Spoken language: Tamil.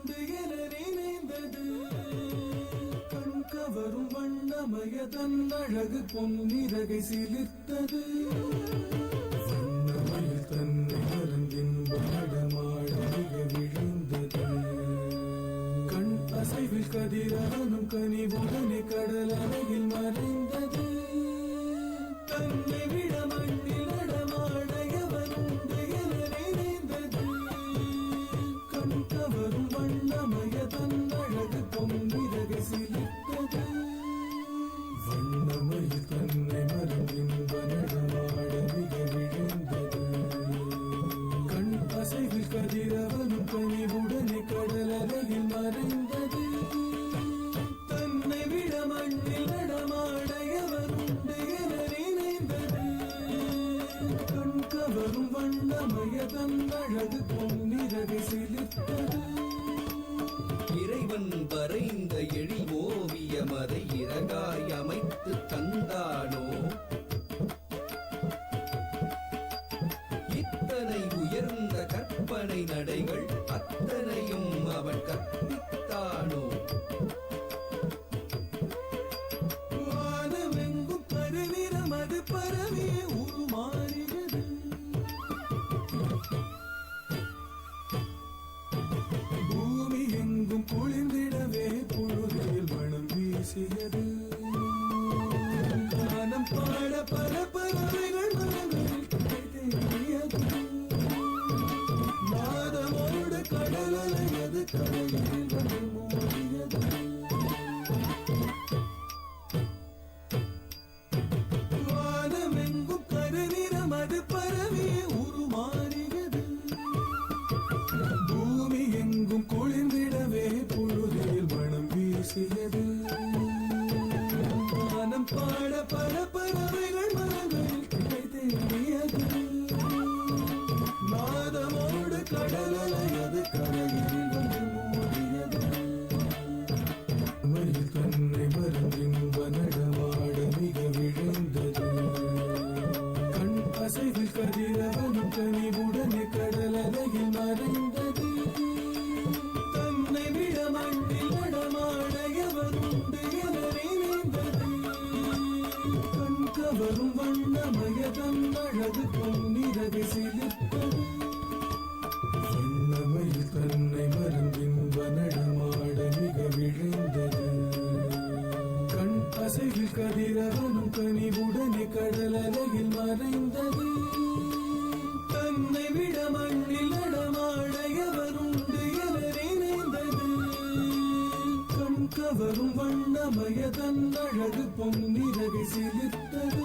உண்டு என நினைந்தது. கண் கவரும் வண்ணமய தன் அழகு பொன்னிறகை சிலிர்த்தது. வண்ணமயில் தன்னை மறந்தின்ப நடமாட மிக விழுந்தது. கண் அசைவில் கதிரவனும் கனிவுடனே கடல் அலையில் மறைந்தது. தன்னை விட மண்ணில் நடமாட எவனுண்டு என நினைந்தது. கண் கவரும் வண்ணமய தன் அழகு பொன்னிறகை சிலிர்த்தது. வண்ணமயில் தன்னை மறந்தின்ப நடமாட மிக விழுந்தது. கண் அசைவில் கதிரவனும் கனிவுடனே கடல் அலையில் மறைந்தது. தன்னை விட மண்ணில் நடமாட எவனுண்டு என நினைந்தது. கண் கவரும் வண்ணமய தன் அழகு பொன்னிறகை சிலிர்த்தது. இறைவன் வரைந்த எழில் ஓவியம் அதை இறகாய் அமைத்து தந்தானோ? இத்தனை உயர்ந்த கற்பனை நடைகள் அத்தனையும் அவன் கற்பித்தானோ? வானமெங்கும் கருநிறம் அது பரவிய உருமாறியது. பூமி எங்கும் குளிர்ந்திடவே பொழுதில் மனம் வீசியது. கானம் பாட பல பறவைகள் மனங்களில் தேடியது. நாதமோடு கடல் அலையது கரையில் வந்து மோதியது. வானமெங்கும் கருநிறம் அது பரவிய உருமாறியது. பூமி எங்கும் குளிர்ந்திடவே பொழுதில் மனம் வீசியது. வானம் பாட பல பறவைகள் மனங்களில் தேடியது. நாதமோடு கடல் அலையது கரையில் வந்து மோதியது. மயில் தன்னை மறந்தின்ப நடமாட மிக விழுந்தது. கண் அசைவில் கதிரவனும் கனிவுடனே கடல் அலையில் மறைந்தது. தன்னை விட மண்ணில் நடமாட எவனுண்டு என நினைந்தது. கண் கவரும் வண்ணமய தன் அழகு பொன்னிறகை சிலிர்த்தது. வண்ணமயில் தன்னை மறந்தின்ப நடமாட மிக விழுந்தது. கண் அசைவில் கதிரவனும் கனிவுடனே கடல் அலையில் மறைந்தது. தன்னை விட மண்ணில் நடமாட எவருண்டு என நினைந்தது. கண் கவரும் வண்ணமய தன் அழகு பொன்னிறகை சிலிர்த்தது.